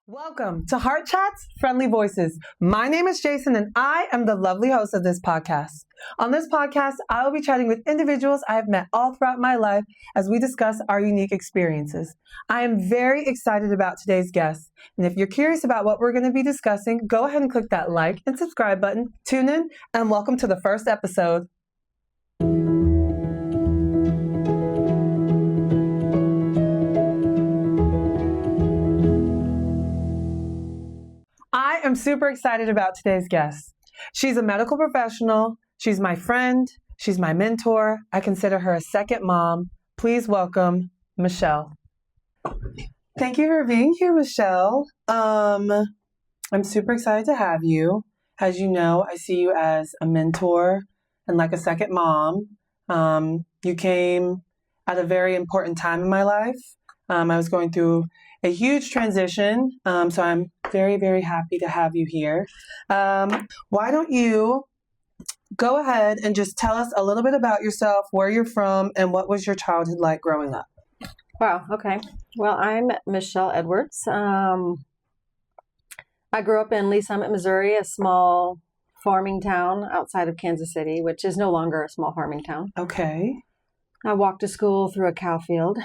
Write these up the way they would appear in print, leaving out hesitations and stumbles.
Welcome to Heart Chats, Friendly Voices. My name is Jason and I am the lovely host of this podcast. On this podcast, I will be chatting with individuals I have met all throughout my life as we discuss our unique experiences. I am very excited about today's guest. And if you're curious about what we're going to be discussing, go ahead and click that like and subscribe button, tune in, and welcome to the first episode. I am super excited about today's guest. She's a medical professional. She's my friend. She's my mentor. I consider her a second mom. Please welcome Michelle. Thank you for being here, Michelle. I'm super excited to have you. As you know, I see you as a mentor and like a second mom. You came at a very important time in my life. I was going through a huge transition, so I'm very, very happy to have you here. Why don't you go ahead and just tell us a little bit about yourself, where you're from, and what was your childhood like growing up? Wow, okay. Well, I'm Michelle Edwards. I grew up in Lee Summit, Missouri, a small farming town outside of Kansas City, which is no longer a small farming town. Okay. I walked to school through a cow field,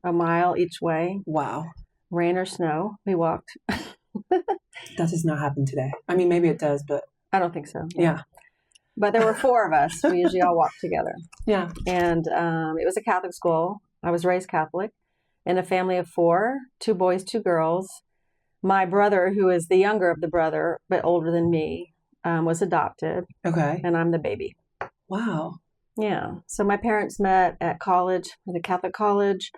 a mile each way. Wow. Rain or snow, we walked. That does not happen today. I mean, maybe it does, but... I don't think so. Yeah. But there were four of us. We usually all walked together. Yeah. And it was a Catholic school. I was raised Catholic in a family of four, 2 boys, 2 girls. My brother, who is the younger of the brother, but older than me, was adopted. Okay. And I'm the baby. Wow. Yeah. So my parents met at college, at a Catholic college.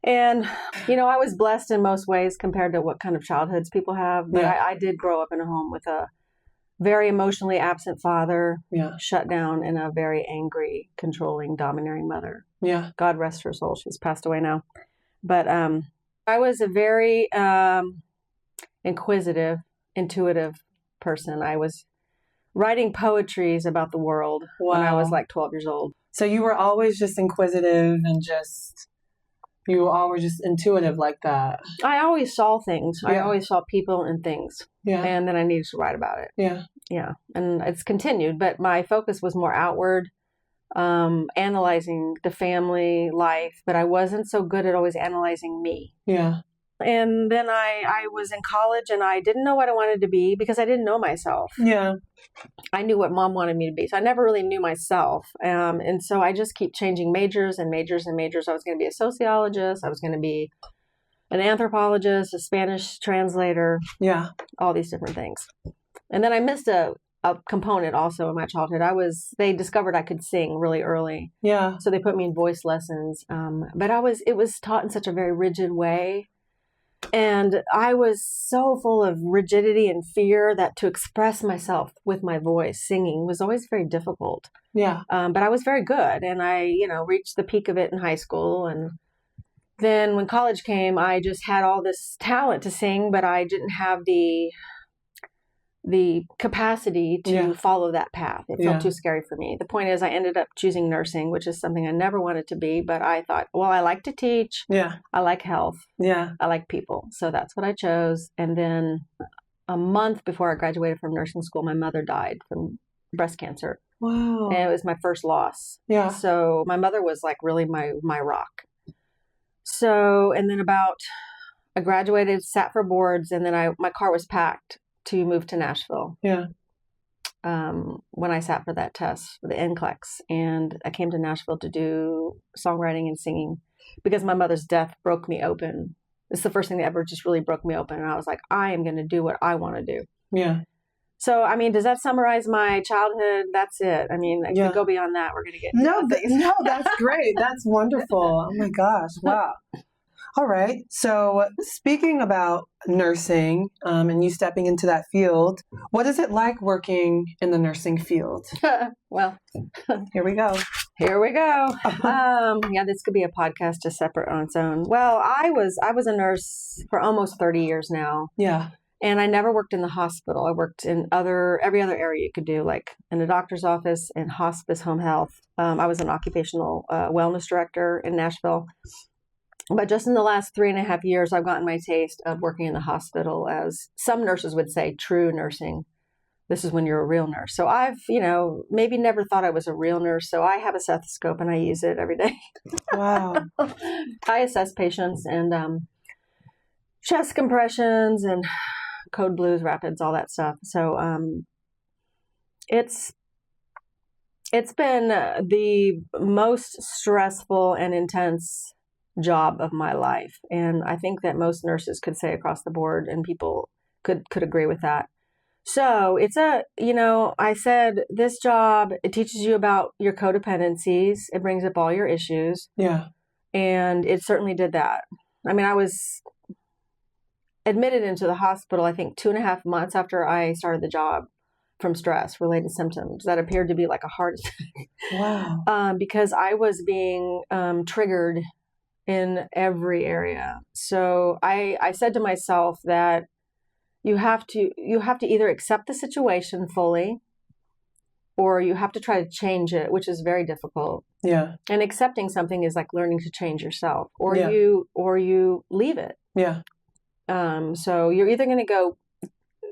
And, you know, I was blessed in most ways compared to what kind of childhoods people have. But Yeah. I did grow up in a home with a very emotionally absent father, Yeah. shut down, and a very angry, controlling, domineering mother. Yeah. God rest her soul. She's passed away now. But I was a very inquisitive, intuitive person. I was writing poetries about the world when I was like 12 years old. So you were always just inquisitive and just... You all were just intuitive like that. I always saw things. I Yeah. always saw people and things. Yeah. And then I needed to write about it. Yeah. Yeah. And it's continued, but my focus was more outward, analyzing the family life, but I wasn't so good at always analyzing me. Yeah. And then I was in college and I didn't know what I wanted to be because I didn't know myself. Yeah. I knew what mom wanted me to be. So I never really knew myself. And so I just keep changing majors and majors and majors. I was going to be a sociologist. I was going to be an anthropologist, a Spanish translator, Yeah. all these different things. And then I missed a component also in my childhood. They discovered I could sing really early. Yeah. So they put me in voice lessons. But it was taught in such a very rigid way. And I was so full of rigidity and fear that to express myself with my voice, singing, was always very difficult. Yeah. But I was very good. And I, reached the peak of it in high school. And then when college came, I just had all this talent to sing, but I didn't have the capacity to Yeah. follow that path. It felt Yeah. too scary for me. The point is I ended up choosing nursing, which is something I never wanted to be, but I thought, well, I like to teach. Yeah. I like health. Yeah. I like people. So that's what I chose. And then a month before I graduated from nursing school, my mother died from breast cancer. Wow. And it was my first loss. Yeah. So my mother was like really my rock. So, and then I graduated, sat for boards, and then my car was packed to move to Nashville. Yeah. When I sat for that test for the NCLEX, and I came to Nashville to do songwriting and singing because my mother's death broke me open. It's the first thing that ever just really broke me open. And I was like, I am going to do what I want to do. Yeah. So, I mean, does that summarize my childhood? That's it. I mean, if we go beyond that, we're going to get No, that's great. That's wonderful. Oh my gosh. Wow. All right. So speaking about nursing and you stepping into that field, what is it like working in the nursing field? Well, Here we go. here we go. Yeah, this could be a podcast just separate on its own. Well, I was a nurse for almost 30 years now. Yeah. And I never worked in the hospital. I worked in every other area you could do, like in a doctor's office, in hospice, home health. I was an occupational wellness director in Nashville. But just in the last 3.5 years, I've gotten my taste of working in the hospital, as some nurses would say, true nursing. This is when you're a real nurse. So I've, maybe never thought I was a real nurse. So I have a stethoscope and I use it every day. Wow. I assess patients and chest compressions and code blues, rapids, all that stuff. So it's been the most stressful and intense job of my life. And I think that most nurses could say across the board, and people could agree with that. So it's I said this job, it teaches you about your codependencies. It brings up all your issues. Yeah. And it certainly did that. I mean, I was admitted into the hospital, I think 2.5 months after I started the job, from stress related symptoms that appeared to be like a heart attack. Wow. Because I was being triggered in every area. So I said to myself that you have to either accept the situation fully, or you have to try to change it, which is very difficult. Yeah. And accepting something is like learning to change yourself, or Yeah. you leave it. Yeah. So you're either going to go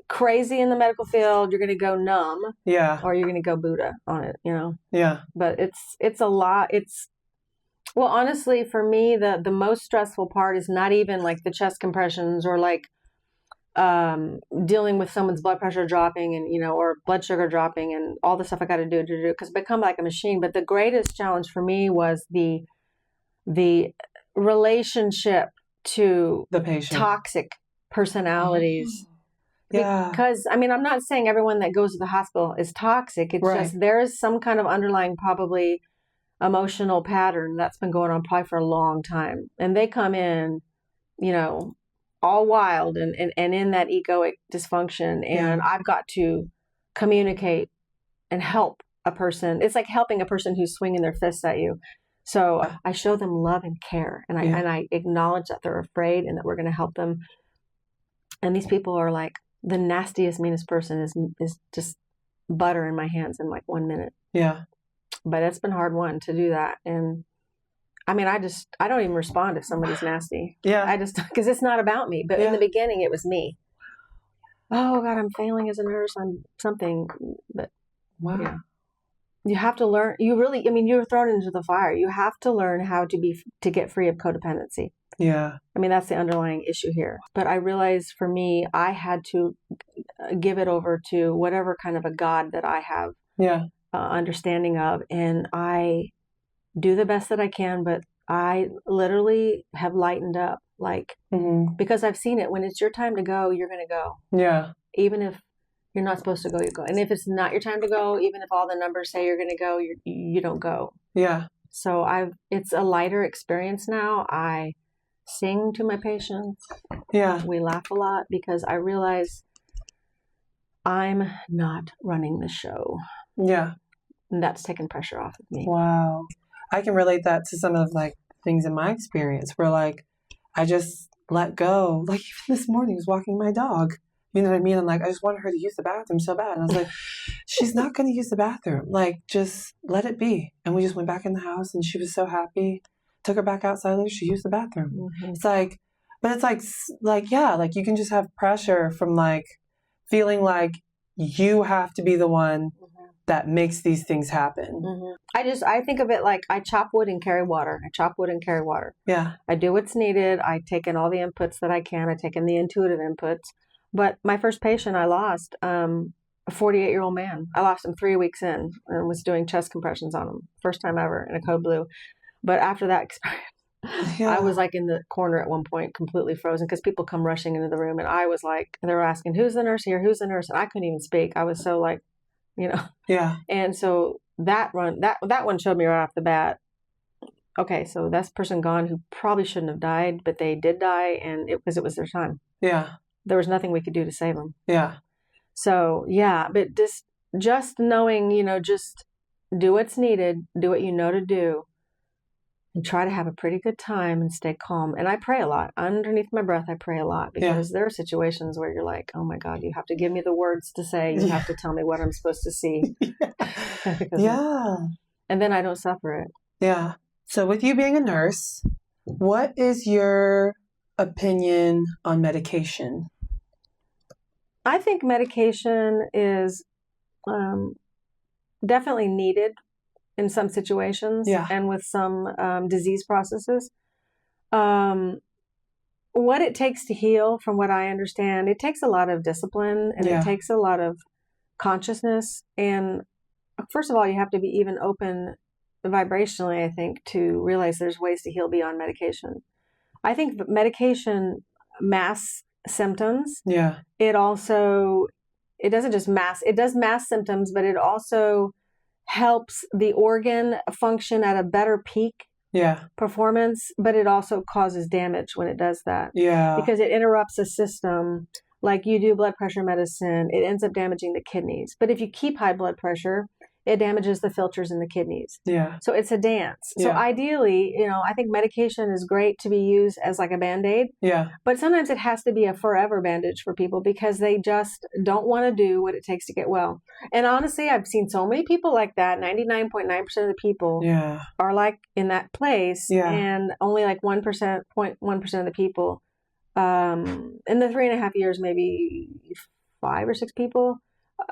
crazy in the medical field, you're going to go numb, Yeah. or you're going to go Buddha on it, Yeah. But it's a lot. Well, honestly, for me, the most stressful part is not even like the chest compressions or like dealing with someone's blood pressure dropping and, or blood sugar dropping and all the stuff I got to do because I become like a machine. But the greatest challenge for me was the relationship to The patient. toxic personalities. Yeah. Because, I mean, I'm not saying everyone that goes to the hospital is toxic. It's Right. just there is some kind of underlying probably emotional pattern that's been going on probably for a long time. And they come in, all wild and in that egoic dysfunction. And I've got to communicate and help a person. It's like helping a person who's swinging their fists at you. So I show them love and care. And I acknowledge that they're afraid and that we're going to help them. And these people are like, the nastiest, meanest person is just butter in my hands in like 1 minute. Yeah. But it's been hard won to do that. And I mean, I don't even respond if somebody's nasty. Yeah. Because it's not about me. But in the beginning, it was me. Oh God, I'm failing as a nurse. I'm something. But Wow. yeah, you have to learn. You're thrown into the fire. You have to learn how to get free of codependency. Yeah. I mean, that's the underlying issue here. But I realized for me, I had to give it over to whatever kind of a God that I have understanding of. And I do the best that I can, but I literally have lightened up, like, because I've seen it. When it's your time to go, you're going to go. Yeah. Even if you're not supposed to go, you go. And if it's not your time to go, even if all the numbers say you're going to go, you don't go. Yeah. So it's a lighter experience now. I sing to my patients. Yeah. We laugh a lot because I realize I'm not running the show. Yeah. And that's taking pressure off of me. Wow. I can relate that to some of like things in my experience where like I just let go. Like even this morning I was walking my dog. You know what I mean? I'm like, I just wanted her to use the bathroom so bad. And I was like, she's not going to use the bathroom. Like, just let it be. And we just went back in the house and she was so happy. Took her back outside later. She used the bathroom. Mm-hmm. It's like, but it's like, yeah, like you can just have pressure from like feeling like you have to be the one that makes these things happen. Mm-hmm. I think of it like I chop wood and carry water. I chop wood and carry water. Yeah. I do what's needed. I take in all the inputs that I can. I take in the intuitive inputs. But my first patient I lost, a 48-year-old man. I lost him 3 weeks in and was doing chest compressions on him. First time ever in a code blue. But after that experience, I was like in the corner at one point, completely frozen because people come rushing into the room. And I was like, they were asking, who's the nurse here? Who's the nurse? And I couldn't even speak. I was so like, Yeah. And so that one showed me right off the bat, okay, so that's person gone who probably shouldn't have died, but they did die, and it was their time. Yeah. There was nothing we could do to save them. Yeah. So yeah, but just knowing, just do what's needed, do what you know to do, and try to have a pretty good time and stay calm. And I pray a lot. Underneath my breath, I pray a lot because there are situations where you're like, oh my God, you have to give me the words to say. You have to tell me what I'm supposed to see. Yeah. And then I don't suffer it. Yeah. So with you being a nurse, What is your opinion on medication? I think medication is definitely needed in some situations Yeah. and with some disease processes. What it takes to heal, from what I understand, it takes a lot of discipline and Yeah. it takes a lot of consciousness. And first of all, you have to be even open vibrationally, I think, to realize there's ways to heal beyond medication. I think that medication masks symptoms. Yeah. It doesn't just mask, it does mask symptoms, but it also helps the organ function at a better peak Yeah. performance, but it also causes damage when it does that. Yeah. Because it interrupts a system. Like you do blood pressure medicine, it ends up damaging the kidneys. But if you keep high blood pressure, it damages the filters in the kidneys. Yeah. So it's a dance. So Yeah. ideally, I think medication is great to be used as like a Band-Aid, Yeah. but sometimes it has to be a forever bandage for people because they just don't want to do what it takes to get well. And honestly, I've seen so many people like that. 99.9% of the people Yeah. are like in that place, Yeah. and only like 0.1% of the people in the 3.5 years, maybe 5 or 6 people,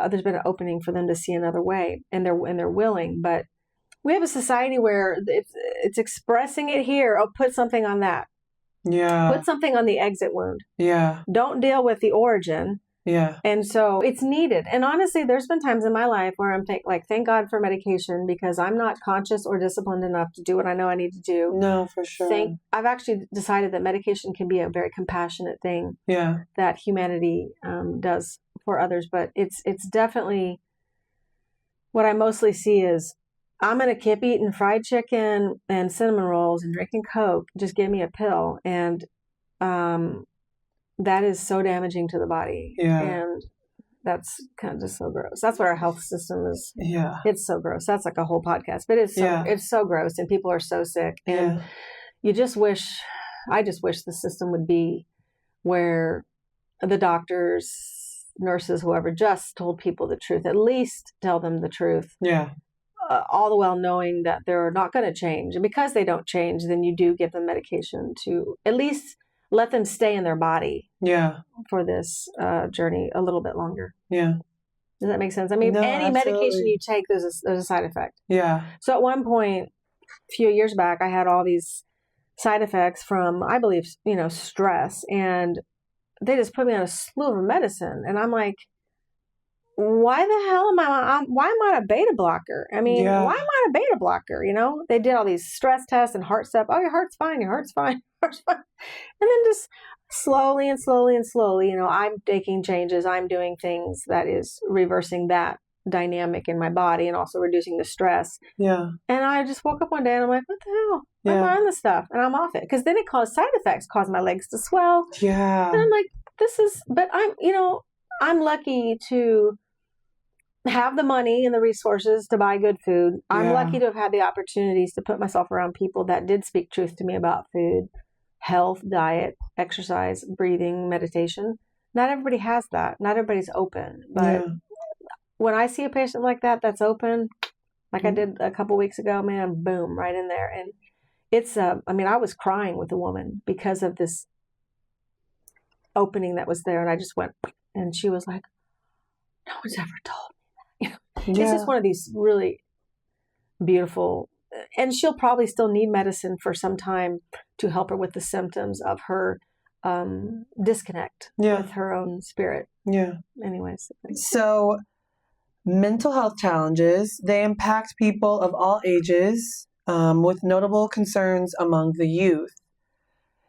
there's been an opening for them to see another way, and they're willing. But we have a society where it's expressing it here. Oh, put something on that. Yeah. Put something on the exit wound. Yeah. Don't deal with the origin. Yeah. And so it's needed. And honestly, there's been times in my life where I'm thank God for medication, because I'm not conscious or disciplined enough to do what I know I need to do. No, for sure. I've actually decided that medication can be a very compassionate thing Yeah. that humanity does for others. But it's definitely what I mostly see is I'm going to keep eating fried chicken and cinnamon rolls and drinking Coke. Just give me a pill. And that is so damaging to the body. Yeah. And that's kind of just so gross. That's what our health system is. Yeah. It's so gross. That's like a whole podcast, but it's so gross, and people are so sick. And I just wish the system would be where the doctors, nurses, whoever, just told people the truth. At least tell them the truth. Yeah. All the while knowing that they're not going to change. And because they don't change, then you do give them medication to at least let them stay in their body. Yeah. For this journey a little bit longer. Yeah. Does that make sense? I mean, No, any absolutely. medication you take, there's a side effect. Yeah. So at one point, a few years back, I had all these side effects from, I believe, stress, and they just put me on a slew of medicine, and I'm like, why the hell am I? Why am I on a beta blocker? I mean, Yeah. why am I on a beta blocker? They did all these stress tests and heart stuff. Oh, your heart's fine. Your heart's fine. Heart's fine. And then just slowly, I'm making changes. I'm doing things that is reversing that dynamic in my body and also reducing the stress. Yeah. And I just woke up one day and I'm like, what the hell? Yeah. I'm on this stuff, and I'm off it. Because then it caused side effects, caused my legs to swell. Yeah. And I'm like, but I'm lucky to have the money and the resources to buy good food. I'm Yeah. lucky to have had the opportunities to put myself around people that did speak truth to me about food, health, diet, exercise, breathing, meditation. Not everybody has that. Not everybody's open. But when I see a patient like that that's open, like I did a couple weeks ago, man, boom, right in there. And it's I was crying with a woman because of this opening that was there, and I just went, and she was like, no one's ever told me that. It's just one of these really beautiful, and she'll probably still need medicine for some time to help her with the symptoms of her disconnect with her own spirit. Yeah. Anyways. So mental health challenges, they impact people of all ages, with notable concerns among the youth.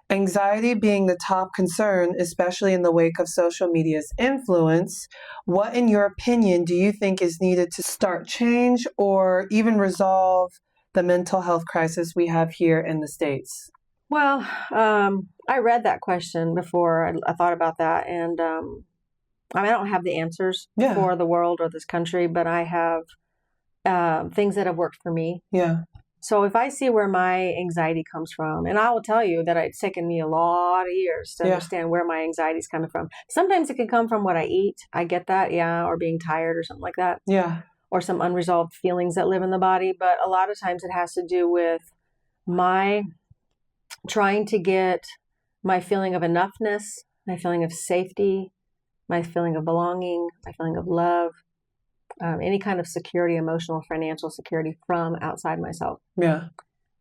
Anxiety being the top concern, especially in the wake of social media's influence, what, in your opinion, do you think is needed to start change or even resolve the mental health crisis we have here in the States? Well, I read that question before. I thought about that, and I don't have the answers for the world or this country, but I have things that have worked for me. Yeah. So if I see where my anxiety comes from, and I will tell you that it's taken me a lot of years to understand where my anxiety is coming from. Sometimes it can come from what I eat. I get that, or being tired or something like that. Yeah. Or some unresolved feelings that live in the body. But a lot of times it has to do with my trying to get my feeling of enoughness, my feeling of safety, my feeling of belonging, my feeling of love, any kind of security, emotional, financial security from outside myself. Yeah.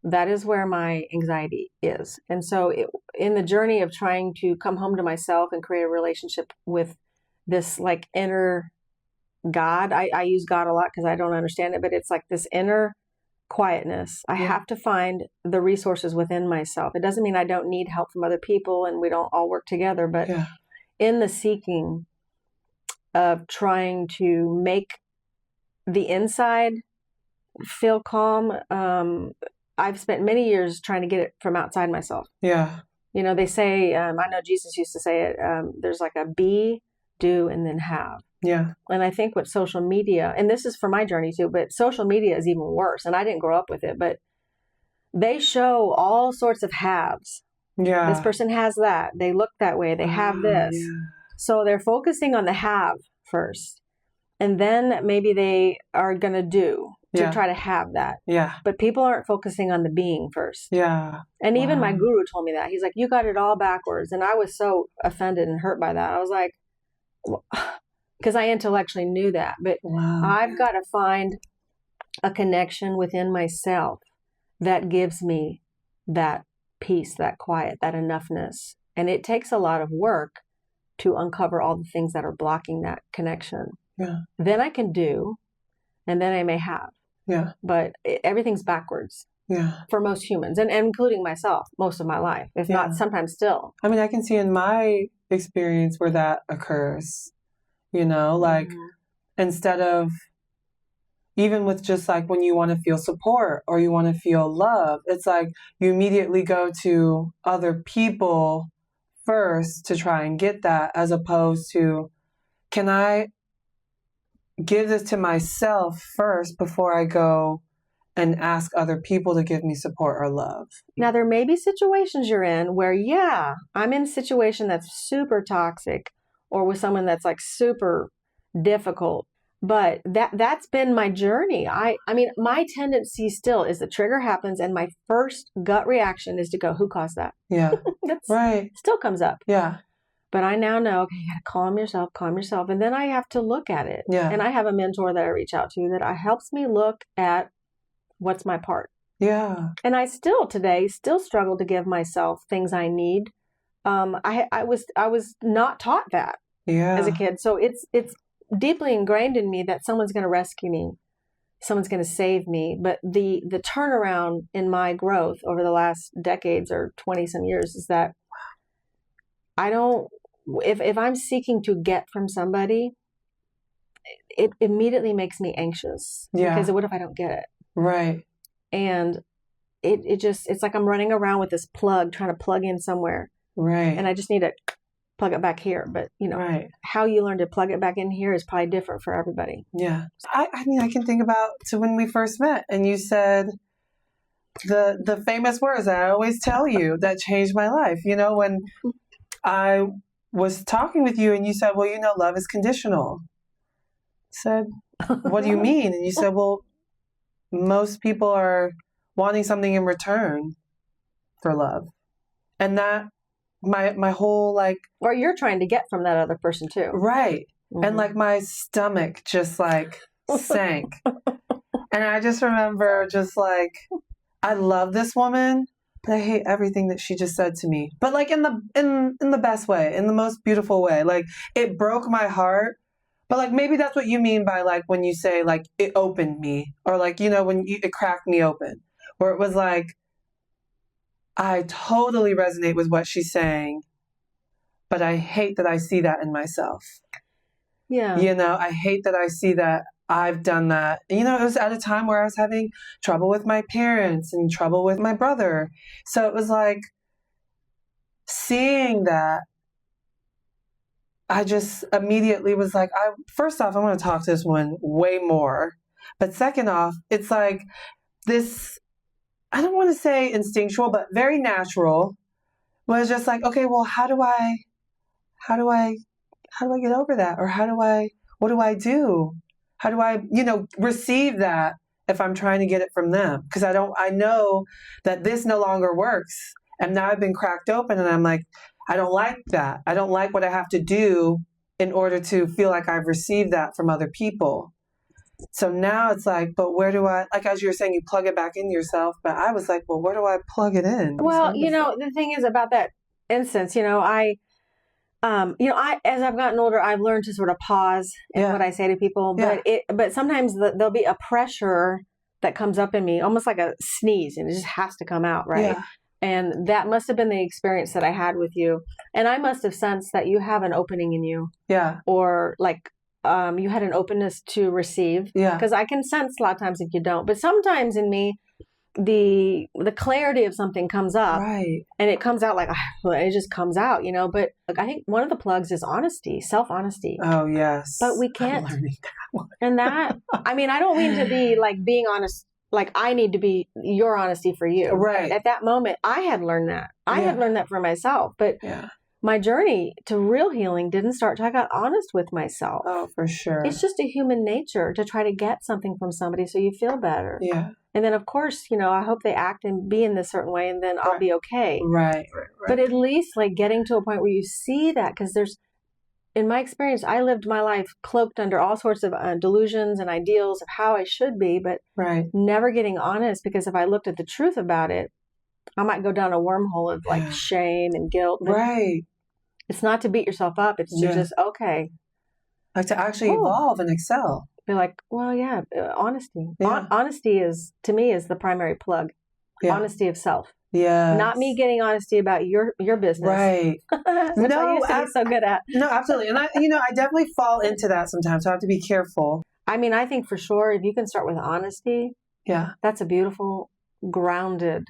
That is where my anxiety is. And so in the journey of trying to come home to myself and create a relationship with this like inner God, I use God a lot because I don't understand it, but it's like this inner quietness. I have to find the resources within myself. It doesn't mean I don't need help from other people and we don't all work together, but in the seeking of trying to make the inside feel calm, I've spent many years trying to get it from outside myself. Yeah. You know, they say, I know Jesus used to say it, there's like a be, do, and then have. Yeah. And I think with social media, and this is for my journey too, but social media is even worse. And I didn't grow up with it, but they show all sorts of haves. Yeah. This person has that. They look that way. They have this. Yeah. So they're focusing on the have first. And then maybe they are going to do to try to have that. Yeah. But people aren't focusing on the being first. Yeah. And even my guru told me that. He's like, you got it all backwards. And I was so offended and hurt by that. I was like, because I intellectually knew that. But I've got to find a connection within myself that gives me that peace, that quiet, that enoughness. And it takes a lot of work to uncover all the things that are blocking that connection. Yeah. Then I can do, and then I may have. Yeah. But everything's backwards. Yeah. For most humans, and including myself, most of my life, if not sometimes still. I mean, I can see in my experience where that occurs, you know, like instead of, even with just like when you want to feel support or you want to feel love, it's like you immediately go to other people first to try and get that, as opposed to, can I give this to myself first before I go and ask other people to give me support or love? Now, there may be situations you're in where, I'm in a situation that's super toxic or with someone that's like super difficult. But that's been my journey. I mean, my tendency still is the trigger happens and my first gut reaction is to go, who caused that? Yeah. That's right. Still comes up. Yeah. But I now know, okay, you got to calm yourself. And then I have to look at it. Yeah. And I have a mentor that I reach out to that helps me look at what's my part. Yeah. And I today struggle to give myself things I need. I was not taught that as a kid. So it's deeply ingrained in me that someone's going to rescue me. Someone's going to save me. But the turnaround in my growth over the last decades or 20 some years is that I don't, if I'm seeking to get from somebody, it immediately makes me anxious. Yeah. Because what if I don't get it? Right. And it's like I'm running around with this plug, trying to plug in somewhere. Right. And I just need to plug it back here. But, you know, how you learn to plug it back in here is probably different for everybody. Yeah. I mean, I can think about to when we first met and you said the famous words that I always tell you that changed my life. You know, when I was talking with you and you said, well, you know, love is conditional. I said, what do you mean? And you said, well, most people are wanting something in return for love. And that my whole like, or you're trying to get from that other person too. Right. Mm-hmm. And like my stomach just like sank. And I just remember just like, I love this woman, but I hate everything that she just said to me. But like in the best way, in the most beautiful way. Like it broke my heart. But like maybe that's what you mean by like when you say like it opened me, or like, you know, when it cracked me open, where it was like, I totally resonate with what she's saying, but I hate that I see that in myself. Yeah. You know, I hate that I see that I've done that. You know, it was at a time where I was having trouble with my parents and trouble with my brother. So it was like seeing that, I just immediately was like, first off, I want to talk to this one way more. But second off, it's like this, I don't want to say instinctual, but very natural, was just like, okay, well, how do I get over that? Or what do I do? How do I, you know, receive that if I'm trying to get it from them? Because I know that this no longer works. And now I've been cracked open and I'm like, I don't like that. I don't like what I have to do in order to feel like I've received that from other people. So now it's like, but where do I, like as you were saying, you plug it back in yourself. But I was like, well, where do I plug it in? Well, the thing is about that instance, as I've gotten older, I've learned to sort of pause in what I say to people, but sometimes there'll be a pressure that comes up in me, almost like a sneeze, and it just has to come out, right? Yeah. And that must have been the experience that I had with you. And I must have sensed that you have an opening in you. Yeah. Or like you had an openness to receive. Yeah. Because I can sense a lot of times if you don't. But sometimes in me, the clarity of something comes up. Right. And it comes out like, it just comes out, But I think one of the plugs is honesty, self-honesty. Oh, yes. But we can't. I'm learning that one. And that, I mean, I don't mean to be like being honest. Like I need to be your honesty for you. Right. At that moment, I had learned that. I had learned that for myself. But my journey to real healing didn't start till I got honest with myself. Oh, for sure. It's just a human nature to try to get something from somebody so you feel better. Yeah. And then, of course, I hope they act and be in this certain way and then I'll be okay. Right. But at least like getting to a point where you see that, because in my experience, I lived my life cloaked under all sorts of delusions and ideals of how I should be, but never getting honest, because if I looked at the truth about it, I might go down a wormhole of like shame and guilt. Right. It's not to beat yourself up. It's to just, like to actually evolve and excel. Be like, well, honesty. Yeah. Honesty to me is the primary plug. Yeah. Honesty of self. Yeah. Not me getting honesty about your business. Right. Which I used to be so good at. No, absolutely. And I definitely fall into that sometimes. So I have to be careful. I mean, I think for sure, if you can start with honesty, that's a beautiful, grounded,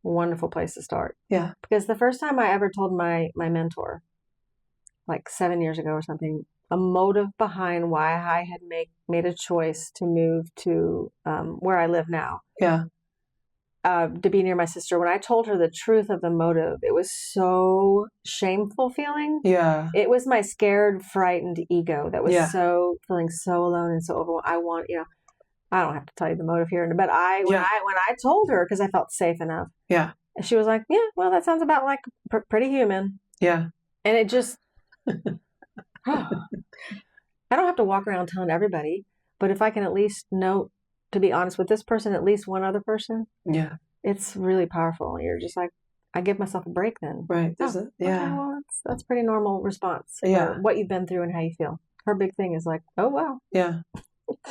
wonderful place to start. Yeah. Because the first time I ever told my mentor, like 7 years ago or something, a motive behind why I had made a choice to move to where I live now. Yeah. To be near my sister. When I told her the truth of the motive, it was so shameful feeling. Yeah. It was my scared, frightened ego that was feeling so alone and so overwhelmed. I don't have to tell you the motive here, but when I told her, because I felt safe enough. Yeah. She was like, yeah, well, that sounds about like pretty human. Yeah. And it just, I don't have to walk around telling everybody, but if I can at least know, to be honest with this person, at least one other person. Yeah. It's really powerful. You're just like, I give myself a break then. Right. Yeah. Okay, well, that's pretty normal response. Yeah. For what you've been through and how you feel. Her big thing is like, oh, wow. Yeah.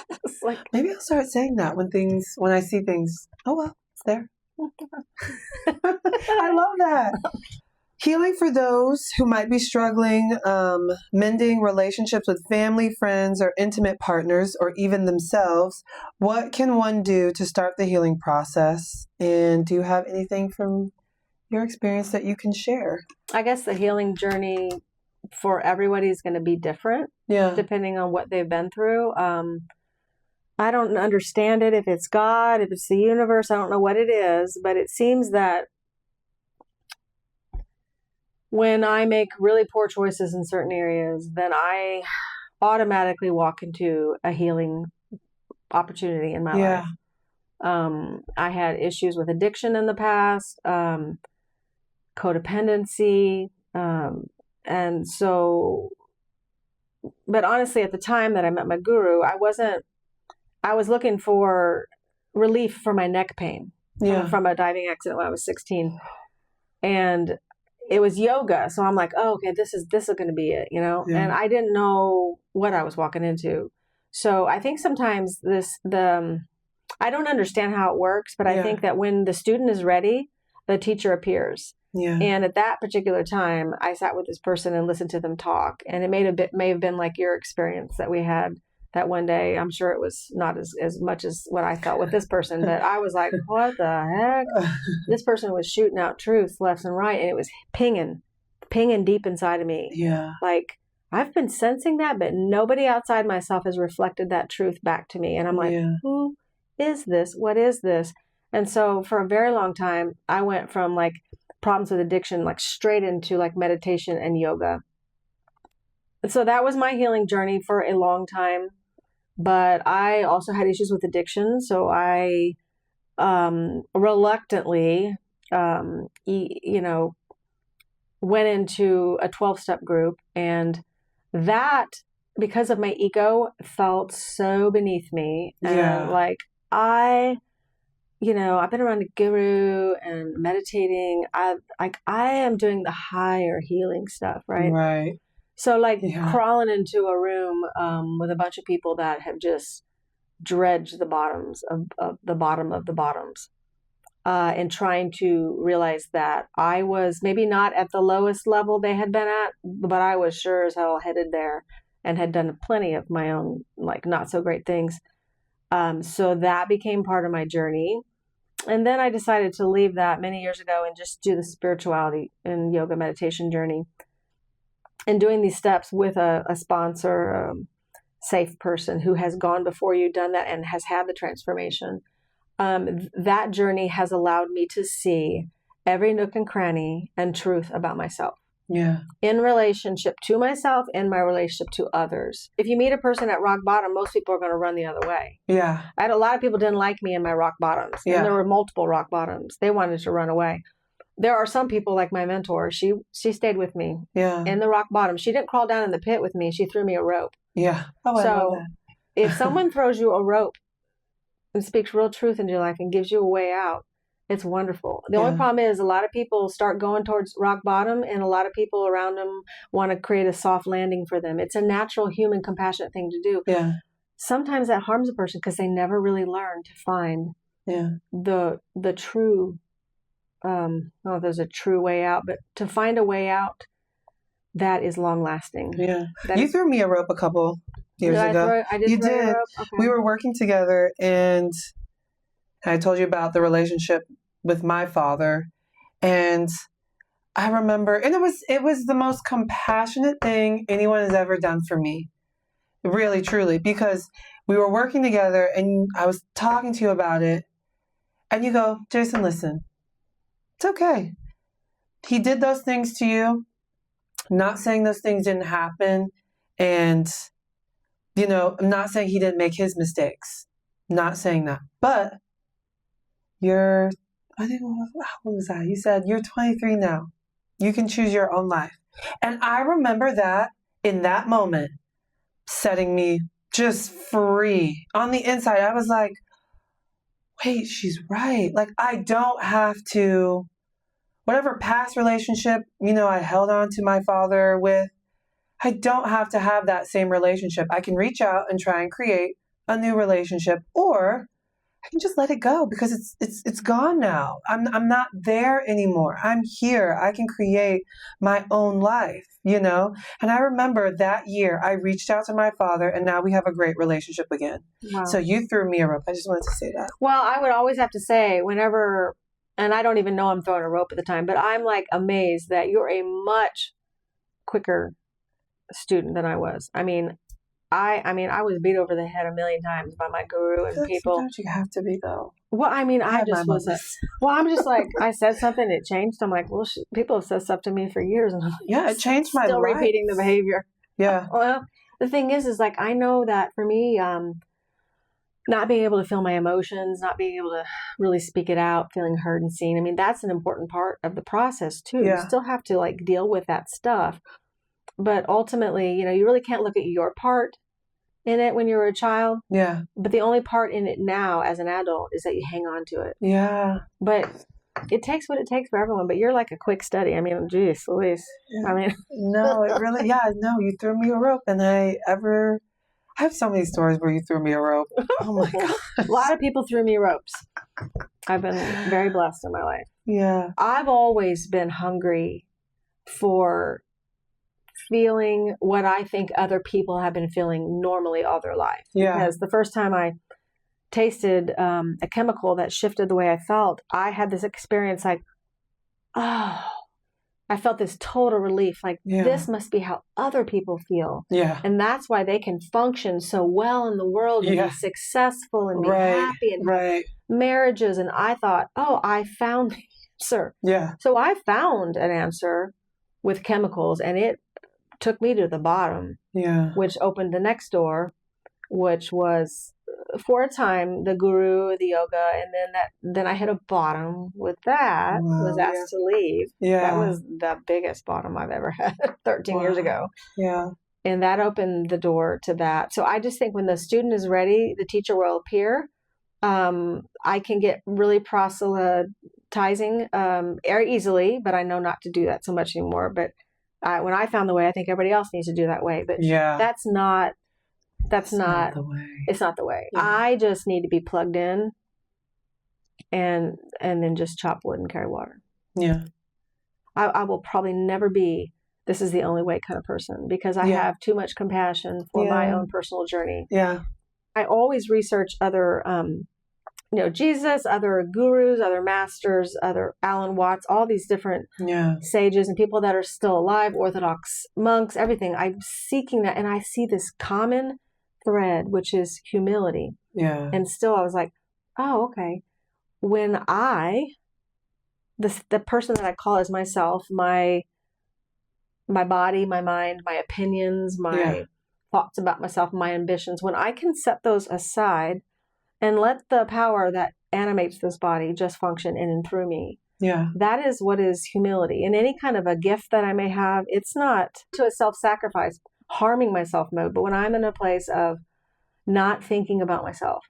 It's like, maybe I'll start saying that when I see things. Oh, well, it's there. I love that. Healing for those who might be struggling, mending relationships with family, friends, or intimate partners, or even themselves. What can one do to start the healing process? And do you have anything from your experience that you can share? I guess the healing journey for everybody is going to be different, depending on what they've been through. I don't understand it, if it's God, if it's the universe, I don't know what it is, but it seems that when I make really poor choices in certain areas, then I automatically walk into a healing opportunity in my life. I had issues with addiction in the past, codependency, and so, but honestly, at the time that I met my guru, I was looking for relief for my neck pain from a diving accident when I was 16. And it was yoga. So I'm like, oh, okay, this is going to be it, and I didn't know what I was walking into. So I think sometimes I don't understand how it works, but I think that when the student is ready, the teacher appears. Yeah. And at that particular time, I sat with this person and listened to them talk. And it may have been like your experience that we had that one day. I'm sure it was not as much as what I felt with this person, but I was like, what the heck? This person was shooting out truth left and right, and it was pinging deep inside of me. Yeah. Like, I've been sensing that, but nobody outside myself has reflected that truth back to me. And I'm like, who is this? What is this? And so for a very long time, I went from like problems with addiction, like straight into like meditation and yoga. So that was my healing journey for a long time. But I also had issues with addiction. So I reluctantly you know, went into a 12-step group, and that, because of my ego, felt so beneath me. Yeah. And like, I've been around a guru and meditating. I am doing the higher healing stuff, right? Right. So like Yeah. crawling into a room with a bunch of people that have just dredged the bottoms of the bottom of the bottoms, and trying to realize that I was maybe not at the lowest level they had been at, but I was sure as hell headed there and had done plenty of my own like not so great things. So that became part of my journey. And then I decided to leave that many years ago and just do the spirituality and yoga meditation journey. And doing these steps with a sponsor, safe person who has gone before you, done that, and has had the transformation. That journey has allowed me to see every nook and cranny and truth about myself. Yeah. In relationship to myself, in my relationship to others. If you meet a person at rock bottom, most people are going to run the other way. Yeah. I had a lot of people didn't like me in my rock bottoms. Yeah. And there were multiple rock bottoms. They wanted to run away. There are some people like my mentor. She stayed with me Yeah. in the rock bottom. She didn't crawl down in the pit with me. She threw me a rope. Yeah. Oh, I love So that. if someone throws you a rope and speaks real truth into your life and gives you a way out, it's wonderful. The only Yeah. problem is a lot of people start going towards rock bottom, and a lot of people around them want to create a soft landing for them. It's a natural, human, compassionate thing to do. Yeah. Sometimes that harms a person because they never really learn to find Yeah. the true, I don't know if there's a true way out, but to find a way out that is long lasting. Yeah. You threw me a rope a couple years ago. I did You throw you a did. rope? Okay. We were working together, and I told you about the relationship with my father, and I remember, and it was the most compassionate thing anyone has ever done for me, really, truly, because we were working together, and I was talking to you about it, and you go, Jason, listen, it's okay. He did those things to you. Not saying those things didn't happen, and I'm not saying he didn't make his mistakes. Not saying that, but I think, how old was that? You said you're 23 now. You can choose your own life. And I remember that in that moment, setting me just free on the inside. I was like, wait, she's right. Like, I don't have to, whatever past relationship, I held on to my father with, I don't have to have that same relationship. I can reach out and try and create a new relationship, or I can just let it go because it's gone now. I'm not there anymore. I'm here. I can create my own life, And I remember that year I reached out to my father, and now we have a great relationship again. Wow. So you threw me a rope. I just wanted to say that. Well, I would always have to say whenever, and I don't even know I'm throwing a rope at the time, but I'm like amazed that you're a much quicker student than I was. I mean, I was beat over the head a million times by my guru and people. Sometimes you have to be, though. Well, I mean, I had just my was. moments. I'm just like, I said something, it changed. I'm like, well, people have said stuff to me for years, and I'm like, Yeah, it changed my still life. repeating the behavior. Yeah. Well, the thing is like, I know that for me, not being able to feel my emotions, not being able to really speak it out, feeling heard and seen. I mean, that's an important part of the process too. Yeah. You still have to like deal with that stuff. But ultimately, you really can't look at your part in it when you were a child. Yeah. But the only part in it now as an adult is that you hang on to it. Yeah. But it takes what it takes for everyone. But you're like a quick study. I mean, geez, Louise. Yeah. I mean, no, it really, you threw me a rope, and I have so many stories where you threw me a rope. Oh my God. A lot of people threw me ropes. I've been very blessed in my life. Yeah. I've always been hungry for feeling what I think other people have been feeling normally all their life. Yeah. Because the first time I tasted a chemical that shifted the way I felt, I had this experience like, oh, I felt this total relief. Like, this must be how other people feel. Yeah. And that's why they can function so well in the world and be successful and be happy and have marriages. And I thought, oh, I found the answer. Yeah. So I found an answer with chemicals, and it took me to the bottom. Yeah. Which opened the next door, which was for a time, the guru, the yoga, and then I hit a bottom with that. Was Wow, asked to leave. That yeah, was the biggest bottom I've ever had 13 years ago. yeah, And that opened the door to that. So I just think when the student is ready, the teacher will appear. I can get really proselytizing very easily, but I know not to do that so much anymore. But when I found the way, I think everybody else needs to do that way. But yeah. that's not the way. it's not the way. Yeah. I just need to be plugged in and then just chop wood and carry water. Yeah. I will probably never be this is the only way kind of person because I have too much compassion for my own personal journey. Yeah. I always research other, Jesus, other gurus, other masters, other Alan Watts, all these different sages and people that are still alive, Orthodox monks, everything. I'm seeking that. And I see this common thread, which is humility. Yeah. And still I was like, oh, okay. When the person that I call as myself, my body, my mind, my opinions, my thoughts about myself, my ambitions, when I can set those aside and let the power that animates this body just function in and through me. Yeah. That is what is humility. And any kind of a gift that I may have, it's not to a self-sacrifice, harming myself mode. But when I'm in a place of not thinking about myself,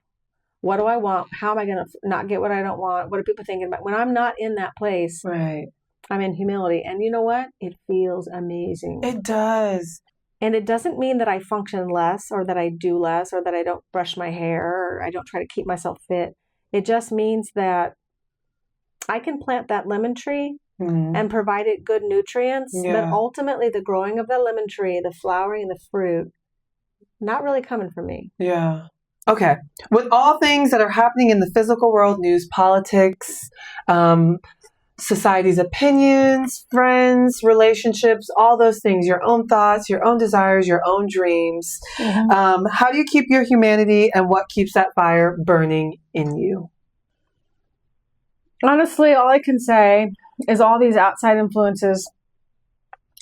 what do I want? How am I going to not get what I don't want? What are people thinking about? When I'm not in that place, right, I'm in humility. And you know what? It feels amazing. It does. And it doesn't mean that I function less or that I do less or that I don't brush my hair or I don't try to keep myself fit. It just means that I can plant that lemon tree and provide it good nutrients. But ultimately, the growing of that lemon tree, the flowering and the fruit, not really coming from me. Yeah. Okay. With all things that are happening in the physical world, news, politics, society's opinions, friends, relationships, all those things, your own thoughts, your own desires, your own dreams. How do you keep your humanity and what keeps that fire burning in you? Honestly, all I can say is all these outside influences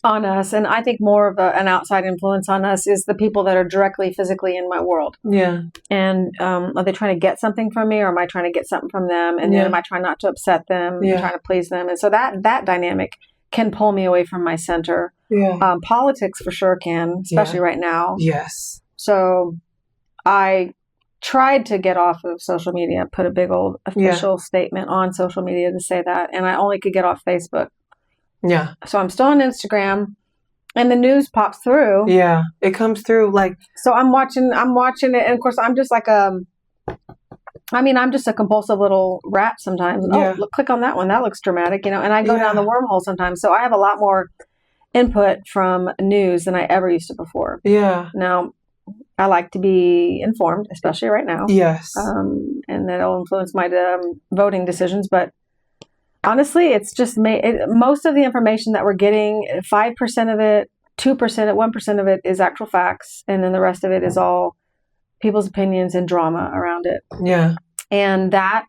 on us, and I think more of an outside influence on us is the people that are directly physically in my world. Yeah. And are they trying to get something from me, or am I trying to get something from them? And then am I trying not to upset them, trying to please them? And so that dynamic can pull me away from my center. Yeah. Politics for sure can, especially right now. Yes. So I tried to get off of social media, put a big old official statement on social media to say that, and I only could get off Facebook. Yeah. So I'm still on Instagram and the news pops through. Yeah. It comes through so I'm watching it. And of course I'm just like, I'm just a compulsive little rat sometimes. Yeah. Oh, look, click on that one. That looks dramatic, and I go down the wormhole sometimes. So I have a lot more input from news than I ever used to before. Yeah. Now I like to be informed, especially right now. Yes. And that'll influence my voting decisions, but honestly, it's just most of the information that we're getting, 5% of it, 2%, 1% of it is actual facts. And then the rest of it is all people's opinions and drama around it. Yeah. And that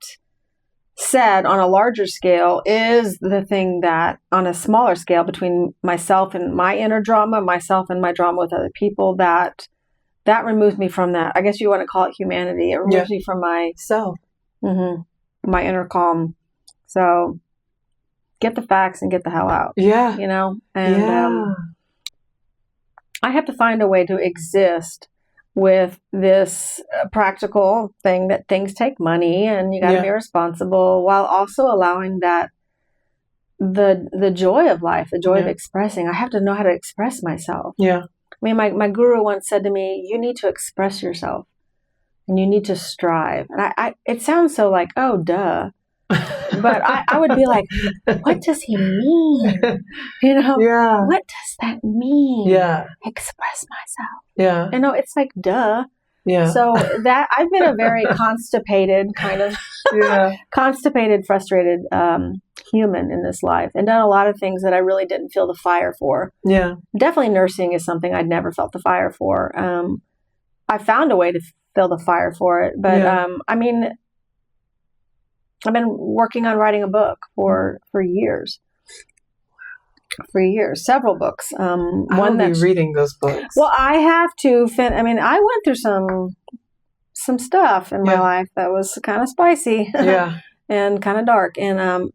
said, on a larger scale, is the thing that on a smaller scale between myself and my inner drama, myself and my drama with other people, that removes me from that. I guess you want to call it humanity. It removes me from myself, my inner calm. So get the facts and get the hell out. Yeah. And I have to find a way to exist with this practical thing that things take money and you got to be responsible, while also allowing that the joy of life, the joy of expressing. I have to know how to express myself. Yeah. I mean, my guru once said to me, you need to express yourself and you need to strive. And it sounds so like, oh, duh. But I would be like, what does he mean? What does that mean? Yeah. Express myself. Yeah. It's like, duh. Yeah. So that I've been a very constipated, frustrated human in this life, and done a lot of things that I really didn't feel the fire for. Yeah. Definitely nursing is something I'd never felt the fire for. I found a way to feel the fire for it, but I've been working on writing a book for years. For years, several books. One that's reading those books. Well, I have to. I went through some stuff in my Yeah. life that was kind of spicy. Yeah. And kind of dark, and I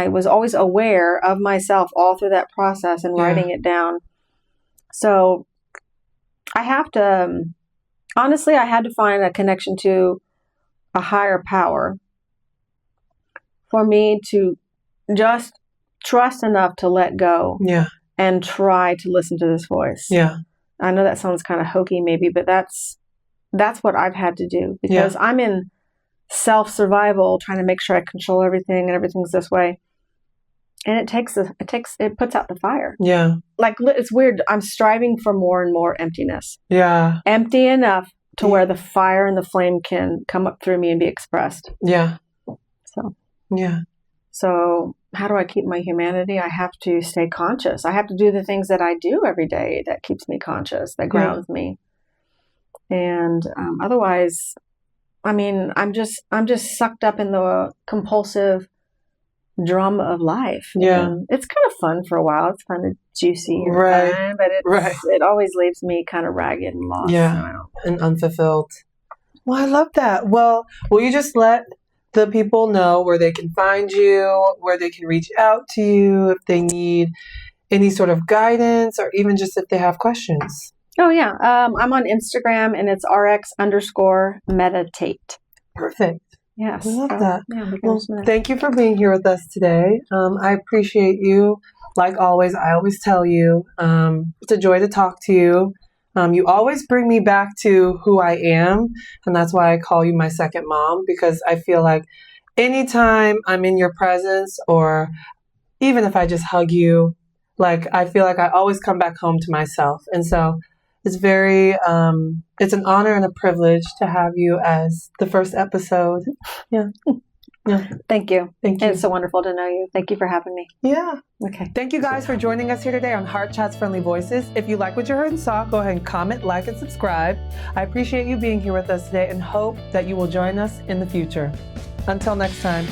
was always aware of myself all through that process and Yeah. writing it down. So I have to, honestly, I had to find a connection to a higher power for me to just trust enough to let go Yeah. and try to listen to this voice. Yeah. I know that sounds kind of hokey maybe, but that's what I've had to do, because I'm in self-survival, trying to make sure I control everything and everything's this way. And it puts out the fire. Yeah. Like, it's weird. I'm striving for more and more emptiness. Yeah. Empty enough to where the fire and the flame can come up through me and be expressed. Yeah. So, Yeah. so how do I keep my humanity? I have to stay conscious. I have to do the things that I do every day that keeps me conscious, that grounds me. And otherwise, I mean, I'm just sucked up in the compulsive drama of life. Yeah. And it's kind of fun for a while. It's kind of juicy, and Right. fun, but it always leaves me kind of ragged and lost. Yeah. And unfulfilled. Well, I love that. Well, will you just let the people know where they can find you, where they can reach out to you if they need any sort of guidance, or even just if they have questions? Oh, yeah. I'm on Instagram, and it's RX_meditate. Perfect. Yes. I love that. Yeah, Well, thank you for being here with us today. I appreciate you. Like always, I always tell you, it's a joy to talk to you. You always bring me back to who I am, and that's why I call you my second mom, because I feel like anytime I'm in your presence, or even if I just hug you, like, I feel like I always come back home to myself. And so it's very, it's an honor and a privilege to have you as the first episode. Yeah. Yeah. Thank you. Thank you. It's so wonderful to know you. Thank you for having me. Yeah. Okay. Thank you guys for joining us here today on Heart Chats Friendly Voices. If you like what you heard and saw, go ahead and comment, like, and subscribe. I appreciate you being here with us today and hope that you will join us in the future. Until next time.